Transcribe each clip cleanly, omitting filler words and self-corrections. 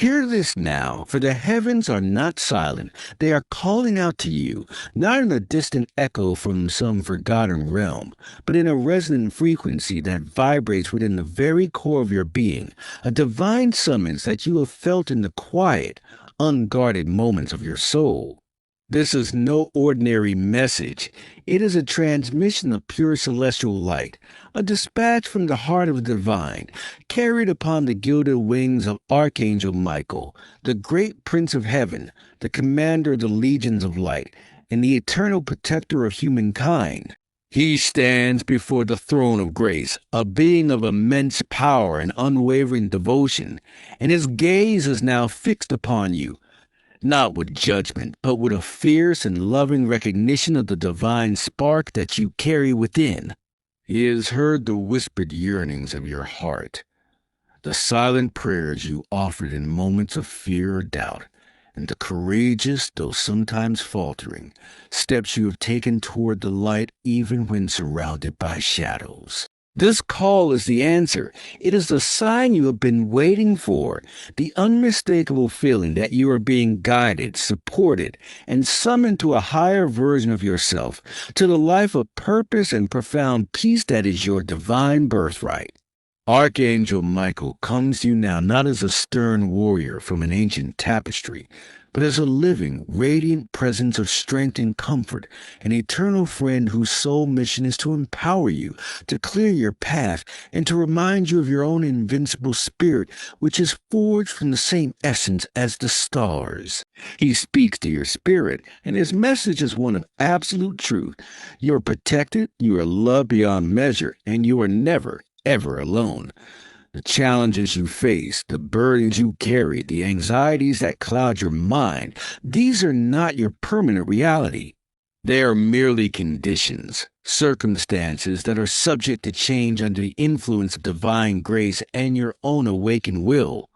Hear this now, for the heavens are not silent. They are calling out to you, not in a distant echo from some forgotten realm, but in a resonant frequency that vibrates within the very core of your being, a divine summons that you have felt in the quiet, unguarded moments of your soul. This is no ordinary message. It is a transmission of pure celestial light, a dispatch from the heart of the divine, carried upon the gilded wings of Archangel Michael, the great Prince of Heaven, the commander of the legions of light, and the eternal protector of humankind. He stands before the throne of grace, a being of immense power and unwavering devotion, and his gaze is now fixed upon you, not with judgment, but with a fierce and loving recognition of the divine spark that you carry within. He has heard the whispered yearnings of your heart, the silent prayers you offered in moments of fear or doubt, and the courageous, though sometimes faltering, steps you have taken toward the light even when surrounded by shadows. This call is the answer. It is the sign you have been waiting for, the unmistakable feeling that you are being guided, supported, and summoned to a higher version of yourself, to the life of purpose and profound peace that is your divine birthright. Archangel Michael comes to you now not as a stern warrior from an ancient tapestry, but as a living, radiant presence of strength and comfort, an eternal friend whose sole mission is to empower you, to clear your path, and to remind you of your own invincible spirit, which is forged from the same essence as the stars. He speaks to your spirit, and his message is one of absolute truth. You are protected, you are loved beyond measure, and you are never, ever alone. The challenges you face, the burdens you carry, the anxieties that cloud your mind, these are not your permanent reality. They are merely conditions, circumstances that are subject to change under the influence of divine grace and your own awakened will.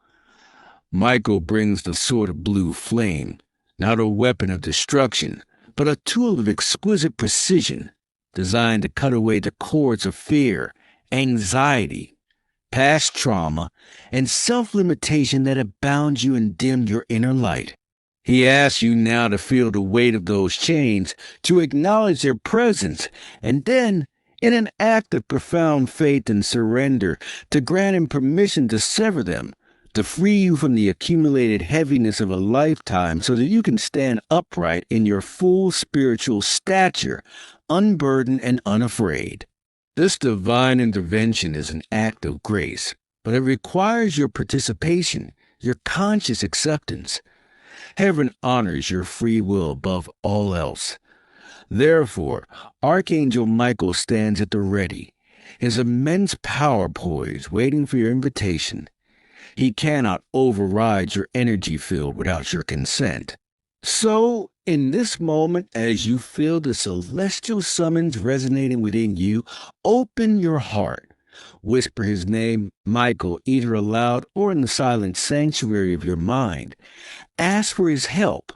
Michael brings the sword of blue flame, not a weapon of destruction, but a tool of exquisite precision, designed to cut away the cords of fear, anxiety, past trauma, and self-limitation that have bound you and dimmed your inner light. He asks you now to feel the weight of those chains, to acknowledge their presence, and then, in an act of profound faith and surrender, to grant him permission to sever them, to free you from the accumulated heaviness of a lifetime so that you can stand upright in your full spiritual stature, unburdened and unafraid. This divine intervention is an act of grace, but it requires your participation, your conscious acceptance. Heaven honors your free will above all else. Therefore, Archangel Michael stands at the ready, his immense power poised, waiting for your invitation. He cannot override your energy field without your consent. So, in this moment, as you feel the celestial summons resonating within you, open your heart. Whisper his name, Michael, either aloud or in the silent sanctuary of your mind. Ask for his help.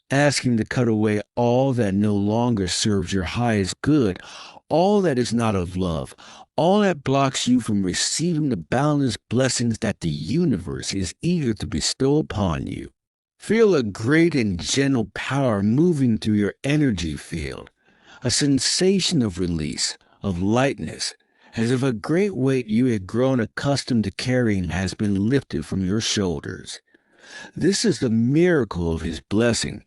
Ask him to cut away all that no longer serves your highest good, all that is not of love, all that blocks you from receiving the boundless blessings that the universe is eager to bestow upon you. Feel a great and gentle power moving through your energy field, a sensation of release, of lightness, as if a great weight you had grown accustomed to carrying has been lifted from your shoulders. This is the miracle of his blessing.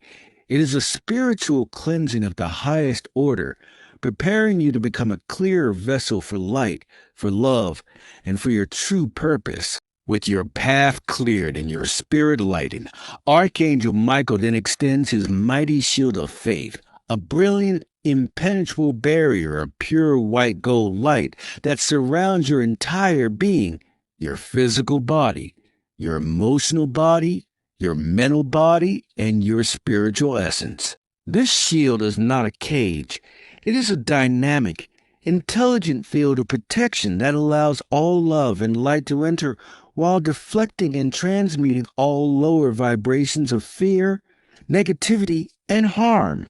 It is a spiritual cleansing of the highest order, preparing you to become a clearer vessel for light, for love, and for your true purpose. With your path cleared and your spirit lightened, Archangel Michael then extends his mighty shield of faith, a brilliant, impenetrable barrier of pure white gold light that surrounds your entire being, your physical body, your emotional body, your mental body, and your spiritual essence. This shield is not a cage. It is a dynamic, intelligent field of protection that allows all love and light to enter while deflecting and transmuting all lower vibrations of fear, negativity, and harm.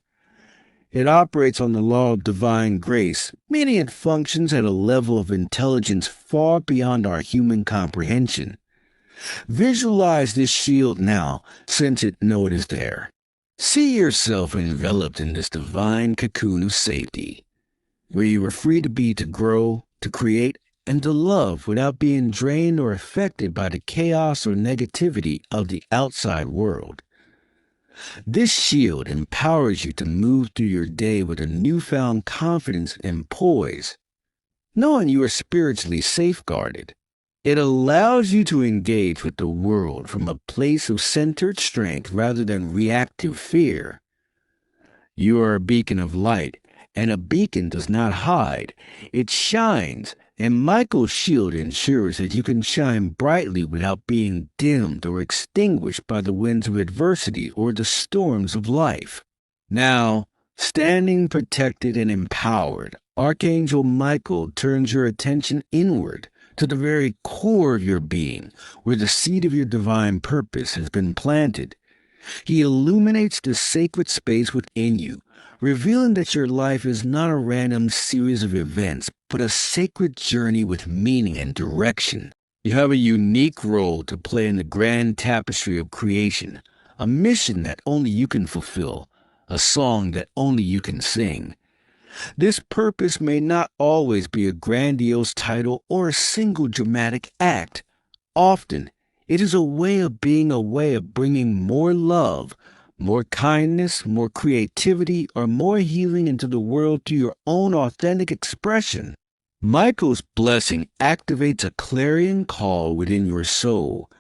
It operates on the law of divine grace, meaning it functions at a level of intelligence far beyond our human comprehension. Visualize this shield now, since it know it is there. See yourself enveloped in this divine cocoon of safety, where you are free to be, to grow, to create, and to love without being drained or affected by the chaos or negativity of the outside world. This shield empowers you to move through your day with a newfound confidence and poise, knowing you are spiritually safeguarded. It allows you to engage with the world from a place of centered strength rather than reactive fear. You are a beacon of light, and a beacon does not hide. It shines, and Michael's shield ensures that you can shine brightly without being dimmed or extinguished by the winds of adversity or the storms of life. Now, standing protected and empowered, Archangel Michael turns your attention inward to the very core of your being, where the seed of your divine purpose has been planted. He illuminates the sacred space within you, revealing that your life is not a random series of events, but a sacred journey with meaning and direction. You have a unique role to play in the grand tapestry of creation, a mission that only you can fulfill, a song that only you can sing. This purpose may not always be a grandiose title or a single dramatic act. Often, it is a way of being, a way of bringing more love, more kindness, more creativity, or more healing into the world through your own authentic expression. Michael's blessing activates a clarion call within your soul,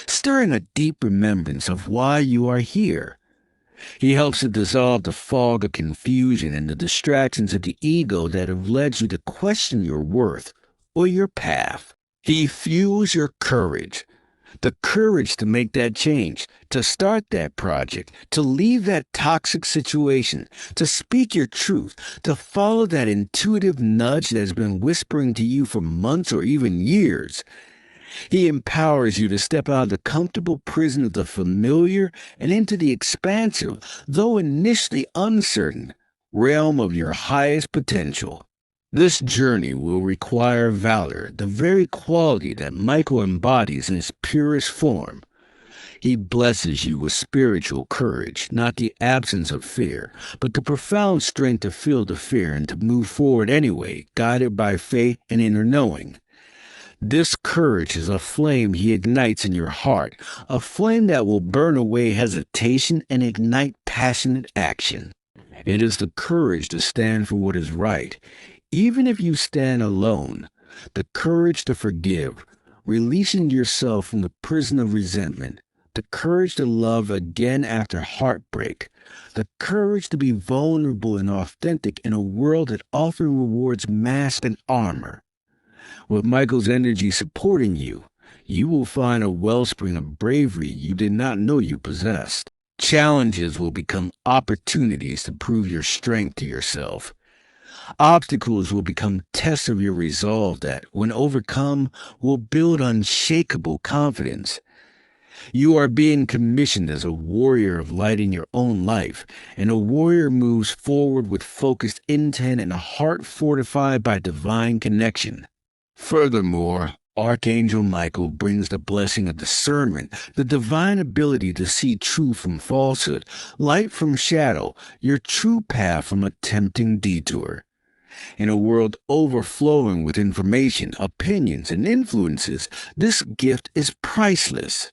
stirring a deep remembrance of why you are here. He helps to dissolve the fog of confusion and the distractions of the ego that have led you to question your worth or your path. He fuels your courage, the courage to make that change, to start that project, to leave that toxic situation, to speak your truth, to follow that intuitive nudge that has been whispering to you for months or even years. He empowers you to step out of the comfortable prison of the familiar and into the expansive, though initially uncertain, realm of your highest potential. This journey will require valor, the very quality that Michael embodies in its purest form. He blesses you with spiritual courage, not the absence of fear, but the profound strength to feel the fear and to move forward anyway, guided by faith and inner knowing. This courage is a flame he ignites in your heart, a flame that will burn away hesitation and ignite passionate action. It is the courage to stand for what is right, even if you stand alone, the courage to forgive, releasing yourself from the prison of resentment, the courage to love again after heartbreak, the courage to be vulnerable and authentic in a world that often rewards mask and armor. With Michael's energy supporting you, you will find a wellspring of bravery you did not know you possessed. Challenges will become opportunities to prove your strength to yourself. Obstacles will become tests of your resolve that, when overcome, will build unshakable confidence. You are being commissioned as a warrior of light in your own life, and a warrior moves forward with focused intent and a heart fortified by divine connection. Furthermore, Archangel Michael brings the blessing of discernment, the divine ability to see truth from falsehood, light from shadow, your true path from a tempting detour. In a world overflowing with information, opinions, and influences, this gift is priceless.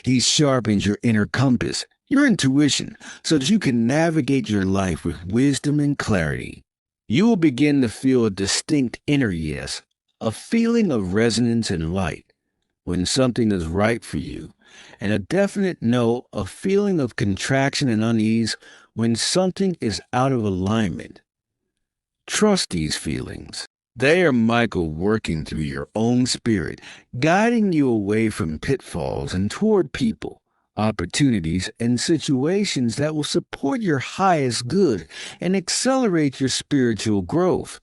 He sharpens your inner compass, your intuition, so that you can navigate your life with wisdom and clarity. You will begin to feel a distinct inner yes, a feeling of resonance and light when something is right for you, and a definite no, a feeling of contraction and unease when something is out of alignment. Trust these feelings. They are Michael working through your own spirit, guiding you away from pitfalls and toward people, opportunities, and situations that will support your highest good and accelerate your spiritual growth.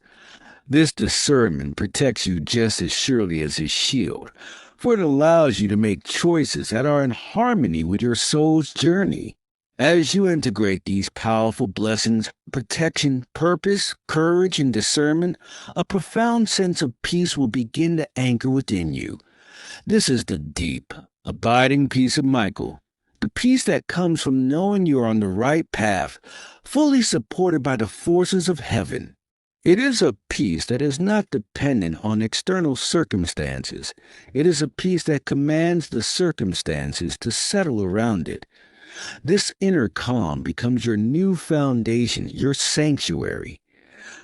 This discernment protects you just as surely as his shield, for it allows you to make choices that are in harmony with your soul's journey. As you integrate these powerful blessings, protection, purpose, courage, and discernment, a profound sense of peace will begin to anchor within you. This is the deep, abiding peace of Michael, the peace that comes from knowing you are on the right path, fully supported by the forces of heaven. It is a peace that is not dependent on external circumstances. It is a peace that commands the circumstances to settle around it. This inner calm becomes your new foundation, your sanctuary.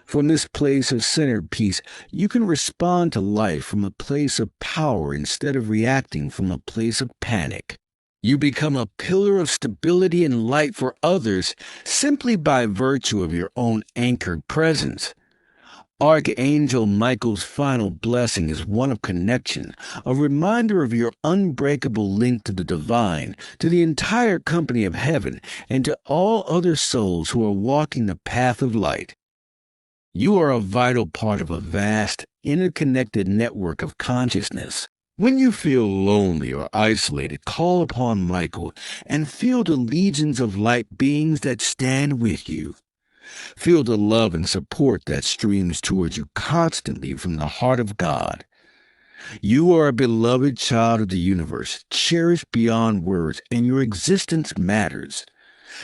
From this place of centered peace, you can respond to life from a place of power instead of reacting from a place of panic. You become a pillar of stability and light for others simply by virtue of your own anchored presence. Archangel Michael's final blessing is one of connection, a reminder of your unbreakable link to the divine, to the entire company of heaven, and to all other souls who are walking the path of light. You are a vital part of a vast, interconnected network of consciousness. When you feel lonely or isolated, call upon Michael and feel the legions of light beings that stand with you. Feel the love and support that streams towards you constantly from the heart of God. You are a beloved child of the universe, cherished beyond words, and your existence matters.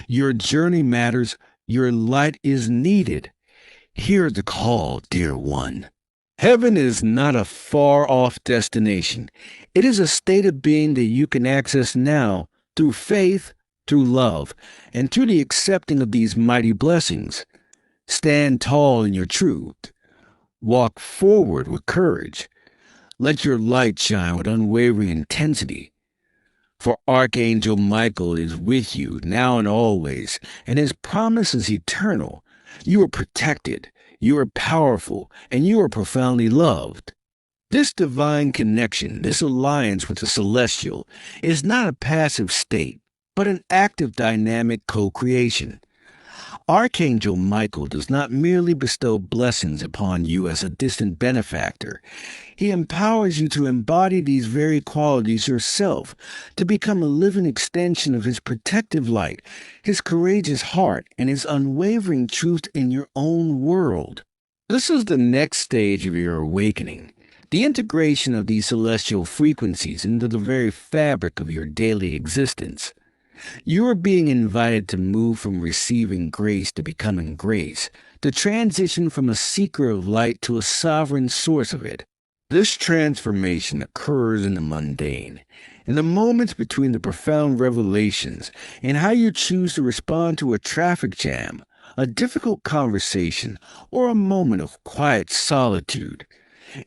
Your journey matters. Your light is needed. Hear the call, dear one. Heaven is not a far-off destination. It is a state of being that you can access now through faith, through love, and through the accepting of these mighty blessings. Stand tall in your truth. Walk forward with courage. Let your light shine with unwavering intensity. For Archangel Michael is with you now and always, and his promise is eternal. You are protected, you are powerful, and you are profoundly loved. This divine connection, this alliance with the celestial, is not a passive state, but an active dynamic co-creation. Archangel Michael does not merely bestow blessings upon you as a distant benefactor. He empowers you to embody these very qualities yourself, to become a living extension of his protective light, his courageous heart, and his unwavering truth in your own world. This is the next stage of your awakening, the integration of these celestial frequencies into the very fabric of your daily existence. You are being invited to move from receiving grace to becoming grace, to transition from a seeker of light to a sovereign source of it. This transformation occurs in the mundane, in the moments between the profound revelations, in how you choose to respond to a traffic jam, a difficult conversation, or a moment of quiet solitude.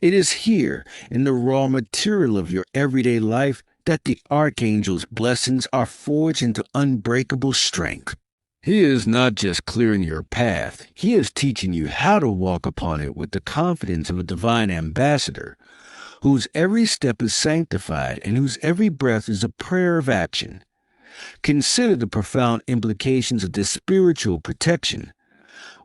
It is here, in the raw material of your everyday life, that the Archangel's blessings are forged into unbreakable strength. He is not just clearing your path, he is teaching you how to walk upon it with the confidence of a divine ambassador, whose every step is sanctified and whose every breath is a prayer of action. Consider the profound implications of this spiritual protection.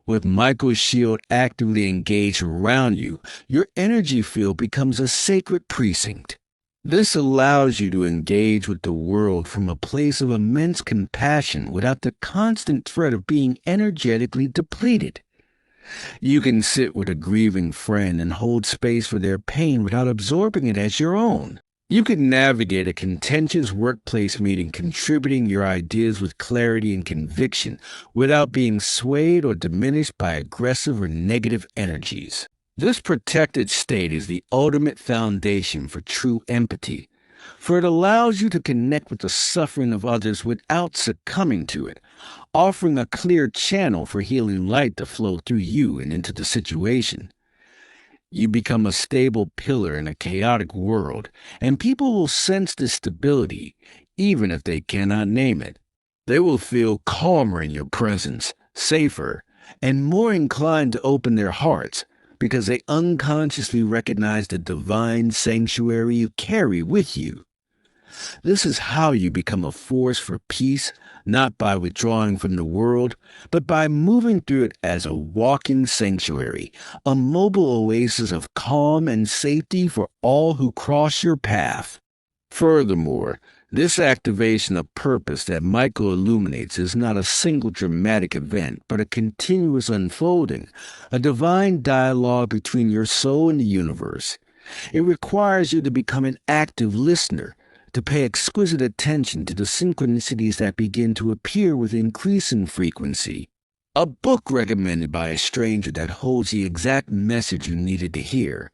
With Michael's shield actively engaged around you, your energy field becomes a sacred precinct. This allows you to engage with the world from a place of immense compassion without the constant threat of being energetically depleted. You can sit with a grieving friend and hold space for their pain without absorbing it as your own. You can navigate a contentious workplace meeting contributing your ideas with clarity and conviction without being swayed or diminished by aggressive or negative energies. This protected state is the ultimate foundation for true empathy, for it allows you to connect with the suffering of others without succumbing to it, offering a clear channel for healing light to flow through you and into the situation. You become a stable pillar in a chaotic world, and people will sense this stability, even if they cannot name it. They will feel calmer in your presence, safer, and more inclined to open their hearts, because they unconsciously recognize the divine sanctuary you carry with you. This is how you become a force for peace, not by withdrawing from the world, but by moving through it as a walking sanctuary, a mobile oasis of calm and safety for all who cross your path. Furthermore, this activation of purpose that Michael illuminates is not a single dramatic event, but a continuous unfolding, a divine dialogue between your soul and the universe. It requires you to become an active listener, to pay exquisite attention to the synchronicities that begin to appear with increasing frequency. A book recommended by a stranger that holds the exact message you needed to hear.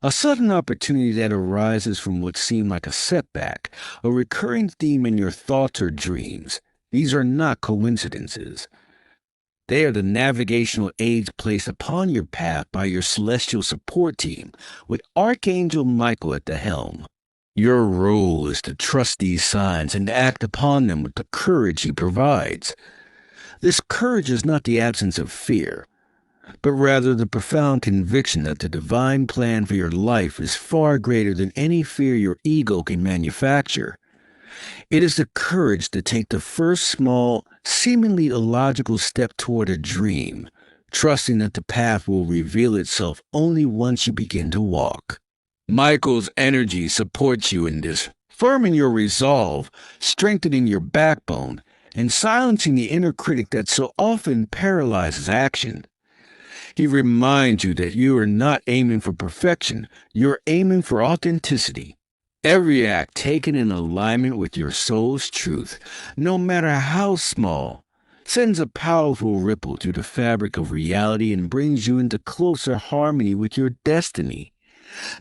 A sudden opportunity that arises from what seemed like a setback, a recurring theme in your thoughts or dreams. These are not coincidences. They are the navigational aids placed upon your path by your celestial support team, with Archangel Michael at the helm. Your role is to trust these signs and act upon them with the courage he provides. This courage is not the absence of fear, but rather the profound conviction that the divine plan for your life is far greater than any fear your ego can manufacture. It is the courage to take the first small, seemingly illogical step toward a dream, trusting that the path will reveal itself only once you begin to walk. Michael's energy supports you in this, firming your resolve, strengthening your backbone, and silencing the inner critic that so often paralyzes action. He reminds you that you are not aiming for perfection, you're aiming for authenticity. Every act taken in alignment with your soul's truth, no matter how small, sends a powerful ripple through the fabric of reality and brings you into closer harmony with your destiny.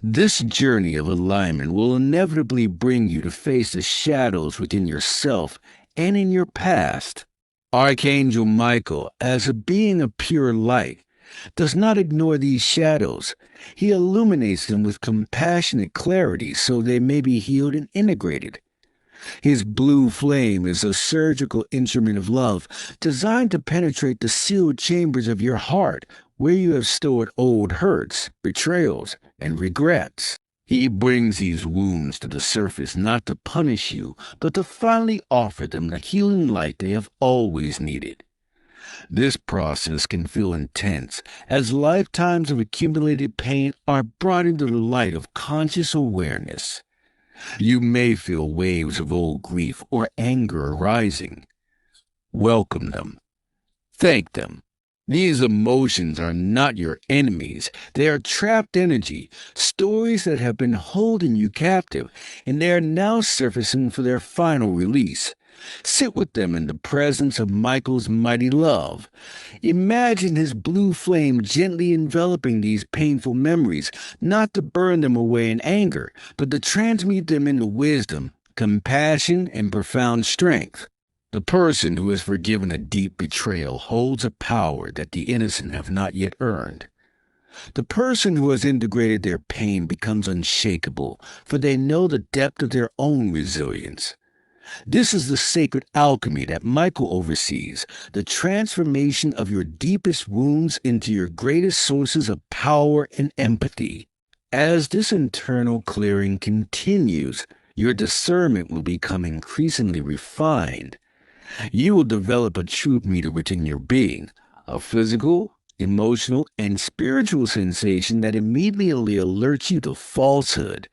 This journey of alignment will inevitably bring you to face the shadows within yourself and in your past. Archangel Michael, as a being of pure light, does not ignore these shadows. He illuminates them with compassionate clarity so they may be healed and integrated. His blue flame is a surgical instrument of love designed to penetrate the sealed chambers of your heart where you have stored old hurts, betrayals, and regrets. He brings these wounds to the surface not to punish you, but to finally offer them the healing light they have always needed. This process can feel intense, as lifetimes of accumulated pain are brought into the light of conscious awareness. You may feel waves of old grief or anger arising. Welcome them. Thank them. These emotions are not your enemies. They are trapped energy, stories that have been holding you captive, and they are now surfacing for their final release. Sit with them in the presence of Michael's mighty love. Imagine his blue flame gently enveloping these painful memories, not to burn them away in anger, but to transmute them into wisdom, compassion, and profound strength. The person who has forgiven a deep betrayal holds a power that the innocent have not yet earned. The person who has integrated their pain becomes unshakable, for they know the depth of their own resilience. This is the sacred alchemy that Michael oversees, the transformation of your deepest wounds into your greatest sources of power and empathy. As this internal clearing continues, your discernment will become increasingly refined. You will develop a truth meter within your being, a physical, emotional, and spiritual sensation that immediately alerts you to falsehood.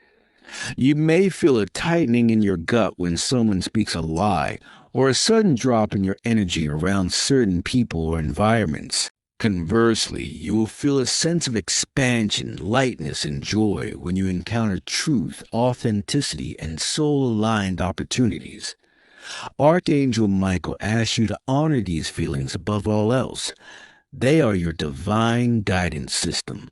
You may feel a tightening in your gut when someone speaks a lie, or a sudden drop in your energy around certain people or environments. Conversely, you will feel a sense of expansion, lightness, and joy when you encounter truth, authenticity, and soul-aligned opportunities. Archangel Michael asks you to honor these feelings above all else. They are your divine guidance system.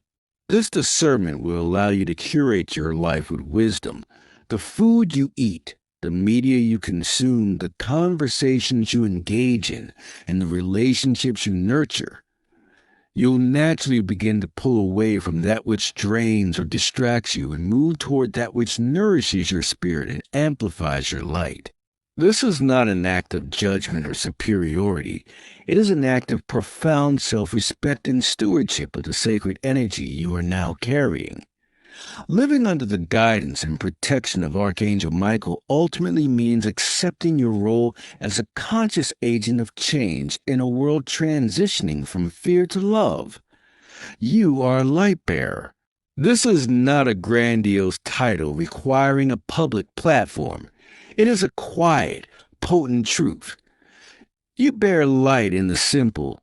This discernment will allow you to curate your life with wisdom. The food you eat, the media you consume, the conversations you engage in, and the relationships you nurture. You'll naturally begin to pull away from that which drains or distracts you and move toward that which nourishes your spirit and amplifies your light. This is not an act of judgment or superiority. It is an act of profound self-respect and stewardship of the sacred energy you are now carrying. Living under the guidance and protection of Archangel Michael ultimately means accepting your role as a conscious agent of change in a world transitioning from fear to love. You are a light bearer. This is not a grandiose title requiring a public platform. It is a quiet, potent truth. You bear light in the simple,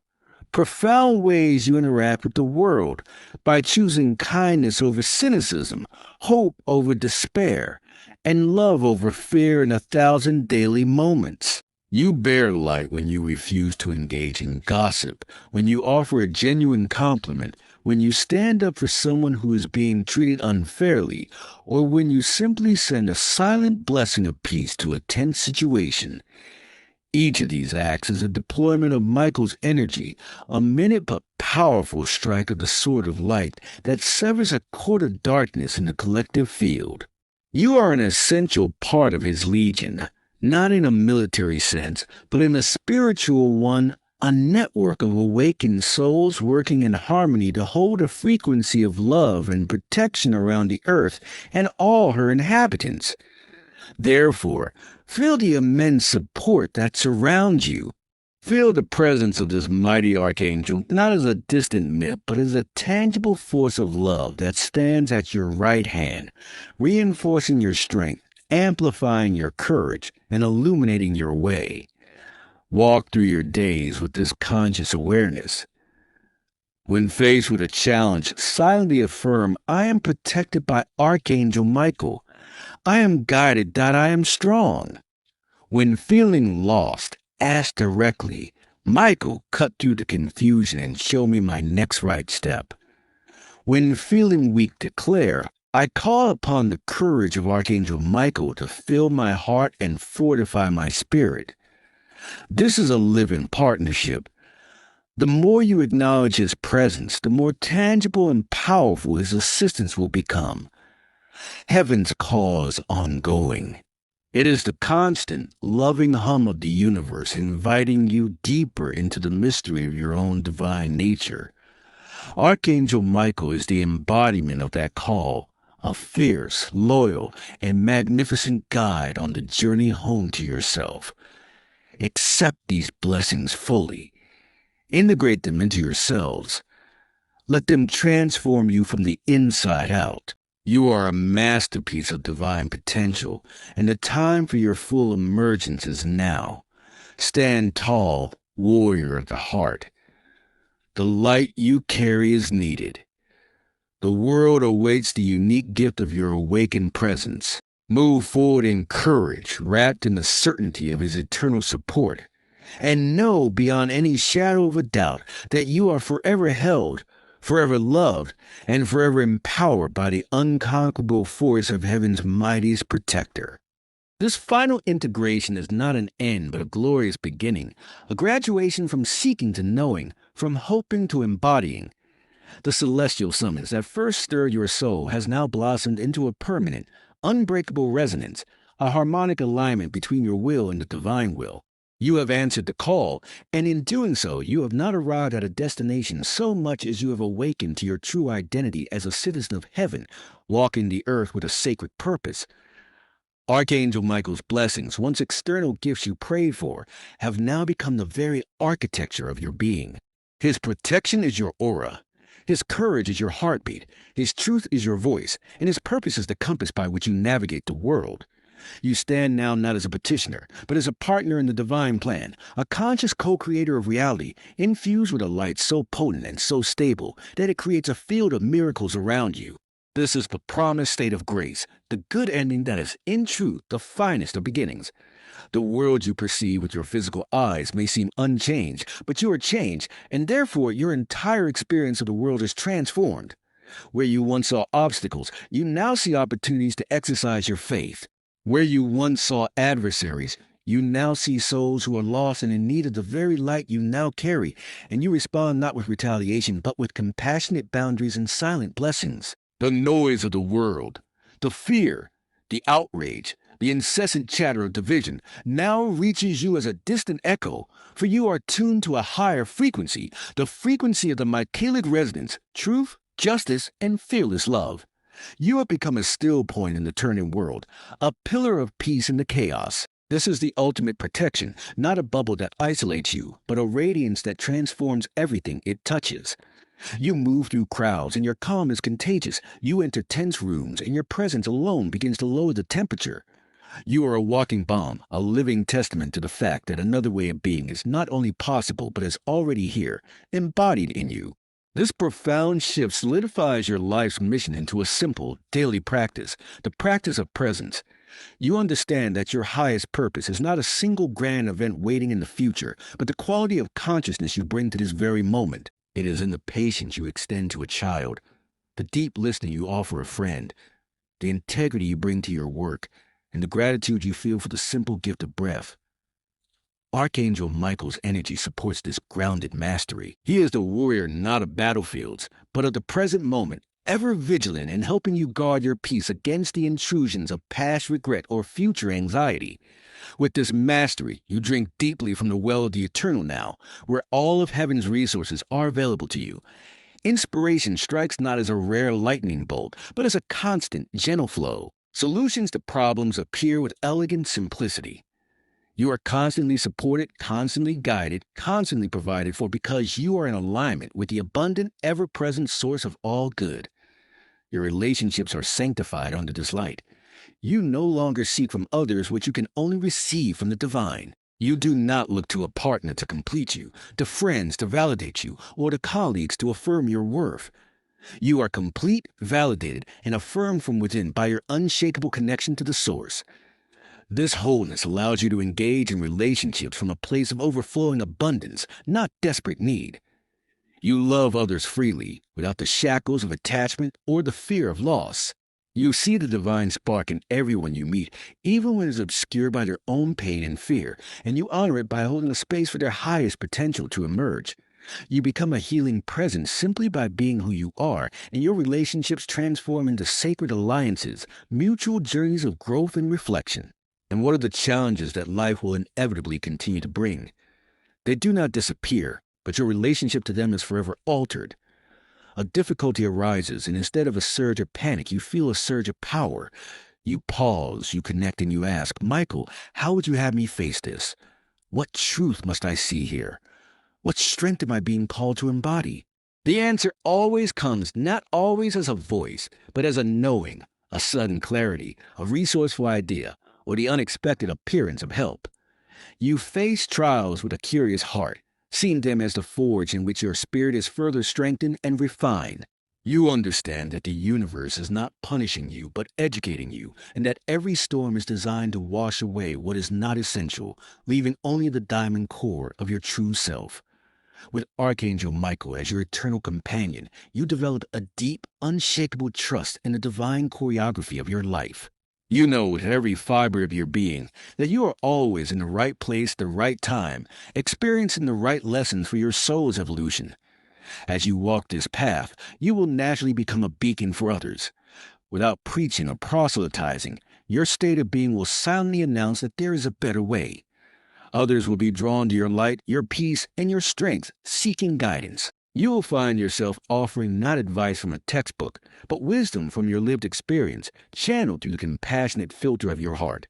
profound ways you interact with the world by choosing kindness over cynicism, hope over despair, and love over fear in 1,000 daily moments. You bear light when you refuse to engage in gossip, when you offer a genuine compliment, when you stand up for someone who is being treated unfairly, or when you simply send a silent blessing of peace to a tense situation. Each of these acts is a deployment of Michael's energy, a minute but powerful strike of the sword of light that severs a cord of darkness in the collective field. You are an essential part of his legion, not in a military sense, but in a spiritual one, a network of awakened souls working in harmony to hold a frequency of love and protection around the earth and all her inhabitants. Therefore, feel the immense support that surrounds you. Feel the presence of this mighty archangel not as a distant myth, but as a tangible force of love that stands at your right hand, reinforcing your strength, amplifying your courage, and illuminating your way. Walk through your days with this conscious awareness. When faced with a challenge, silently affirm, I am protected by Archangel Michael. I am guided that I am strong. When feeling lost, ask directly, Michael, cut through the confusion and show me my next right step. When feeling weak, declare, I call upon the courage of Archangel Michael to fill my heart and fortify my spirit. This is a living partnership. The more you acknowledge his presence, the more tangible and powerful his assistance will become. Heaven's call is ongoing. It is the constant, loving hum of the universe inviting you deeper into the mystery of your own divine nature. Archangel Michael is the embodiment of that call, a fierce, loyal, and magnificent guide on the journey home to yourself. Accept these blessings fully. Integrate them into yourselves. Let them transform you from the inside out. You are a masterpiece of divine potential, and the time for your full emergence is now. Stand tall, warrior of the heart. The light you carry is needed. The world awaits the unique gift of your awakened presence. Move forward in courage, wrapped in the certainty of his eternal support. And know beyond any shadow of a doubt that you are forever held, forever loved, and forever empowered by the unconquerable force of heaven's mightiest protector. This final integration is not an end, but a glorious beginning, a graduation from seeking to knowing, from hoping to embodying. The celestial summons that first stirred your soul has now blossomed into a permanent, unbreakable resonance, a harmonic alignment between your will and the divine will. You have answered the call, and in doing so, you have not arrived at a destination so much as you have awakened to your true identity as a citizen of heaven, walking the earth with a sacred purpose. Archangel Michael's blessings, once external gifts you prayed for, have now become the very architecture of your being. His protection is your aura. His courage is your heartbeat. His truth is your voice, and his purpose is the compass by which you navigate the world. You stand now not as a petitioner, but as a partner in the divine plan, a conscious co-creator of reality, infused with a light so potent and so stable that it creates a field of miracles around you. This is the promised state of grace, the good ending that is, in truth, the finest of beginnings. The world you perceive with your physical eyes may seem unchanged, but you are changed, and therefore your entire experience of the world is transformed. Where you once saw obstacles, you now see opportunities to exercise your faith. Where you once saw adversaries, you now see souls who are lost and in need of the very light you now carry, and you respond not with retaliation, but with compassionate boundaries and silent blessings. The noise of the world, the fear, the outrage, the incessant chatter of division now reaches you as a distant echo, for you are tuned to a higher frequency, the frequency of the Michaelic resonance, truth, justice, and fearless love. You have become a still point in the turning world, a pillar of peace in the chaos. This is the ultimate protection, not a bubble that isolates you, but a radiance that transforms everything it touches. You move through crowds, and your calm is contagious. You enter tense rooms, and your presence alone begins to lower the temperature. You are a walking bomb, a living testament to the fact that another way of being is not only possible but is already here, embodied in you. This profound shift solidifies your life's mission into a simple, daily practice, the practice of presence. You understand that your highest purpose is not a single grand event waiting in the future, but the quality of consciousness you bring to this very moment. It is in the patience you extend to a child, the deep listening you offer a friend, the integrity you bring to your work, and the gratitude you feel for the simple gift of breath. Archangel Michael's energy supports this grounded mastery. He is the warrior not of battlefields, but of the present moment, ever vigilant in helping you guard your peace against the intrusions of past regret or future anxiety. With this mastery, you drink deeply from the well of the eternal now, where all of heaven's resources are available to you. Inspiration strikes not as a rare lightning bolt, but as a constant, gentle flow. Solutions to problems appear with elegant simplicity. You are constantly supported, constantly guided, constantly provided for because you are in alignment with the abundant, ever-present source of all good. Your relationships are sanctified under this light. You no longer seek from others what you can only receive from the divine. You do not look to a partner to complete you, to friends to validate you, or to colleagues to affirm your worth. You are complete, validated, and affirmed from within by your unshakable connection to the source. This wholeness allows you to engage in relationships from a place of overflowing abundance, not desperate need. You love others freely, without the shackles of attachment or the fear of loss. You see the divine spark in everyone you meet, even when it is obscured by their own pain and fear, and you honor it by holding a space for their highest potential to emerge. You become a healing presence simply by being who you are, and your relationships transform into sacred alliances, mutual journeys of growth and reflection. And what are the challenges that life will inevitably continue to bring? They do not disappear, but your relationship to them is forever altered. A difficulty arises, and instead of a surge of panic, you feel a surge of power. You pause, you connect, and you ask, Michael, how would you have me face this? What truth must I see here? What strength am I being called to embody? The answer always comes, not always as a voice, but as a knowing, a sudden clarity, a resourceful idea, or the unexpected appearance of help. You face trials with a curious heart, seeing them as the forge in which your spirit is further strengthened and refined. You understand that the universe is not punishing you, but educating you, and that every storm is designed to wash away what is not essential, leaving only the diamond core of your true self. With Archangel Michael as your eternal companion, you develop a deep, unshakable trust in the divine choreography of your life. You know with every fiber of your being that you are always in the right place at the right time, experiencing the right lessons for your soul's evolution. As you walk this path, you will naturally become a beacon for others. Without preaching or proselytizing, your state of being will silently announce that there is a better way. Others will be drawn to your light, your peace, and your strength, seeking guidance. You will find yourself offering not advice from a textbook, but wisdom from your lived experience, channeled through the compassionate filter of your heart.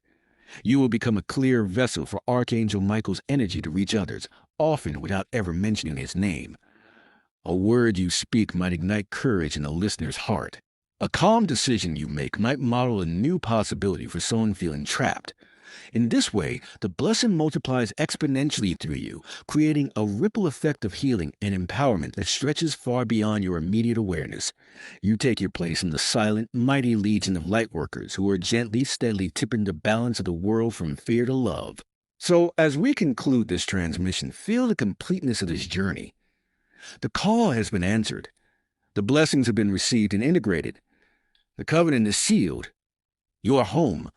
You will become a clear vessel for Archangel Michael's energy to reach others, often without ever mentioning his name. A word you speak might ignite courage in a listener's heart. A calm decision you make might model a new possibility for someone feeling trapped. In this way, the blessing multiplies exponentially through you, creating a ripple effect of healing and empowerment that stretches far beyond your immediate awareness. You take your place in the silent, mighty legion of lightworkers who are gently, steadily tipping the balance of the world from fear to love. So, as we conclude this transmission, feel the completeness of this journey. The call has been answered. The blessings have been received and integrated. The covenant is sealed. You are home.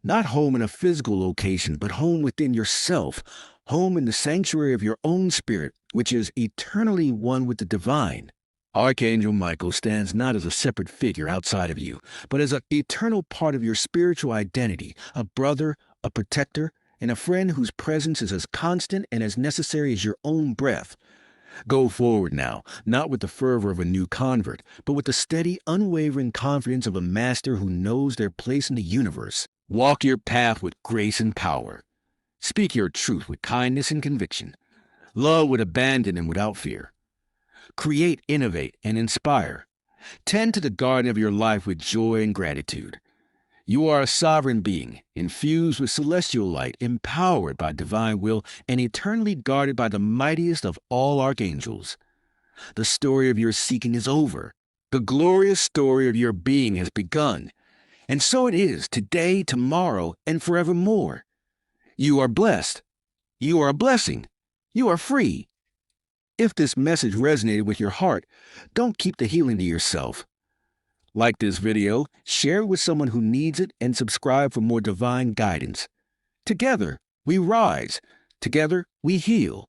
Not home in a physical location, but home within yourself, home in the sanctuary of your own spirit, which is eternally one with the divine. Archangel Michael stands not as a separate figure outside of you, but as an eternal part of your spiritual identity, a brother, a protector, and a friend whose presence is as constant and as necessary as your own breath. Go forward now, not with the fervor of a new convert, but with the steady, unwavering confidence of a master who knows their place in the universe. Walk your path with grace and power. Speak your truth with kindness and conviction. Love with abandon and without fear. Create, innovate, and inspire. Tend to the garden of your life with joy and gratitude. You are a sovereign being, infused with celestial light, empowered by divine will, and eternally guarded by the mightiest of all archangels. The story of your seeking is over. The glorious story of your being has begun. And so it is today, tomorrow, and forevermore. You are blessed. You are a blessing. You are free. If this message resonated with your heart, don't keep the healing to yourself. Like this video, share it with someone who needs it, and subscribe for more divine guidance. Together, we rise. Together, we heal.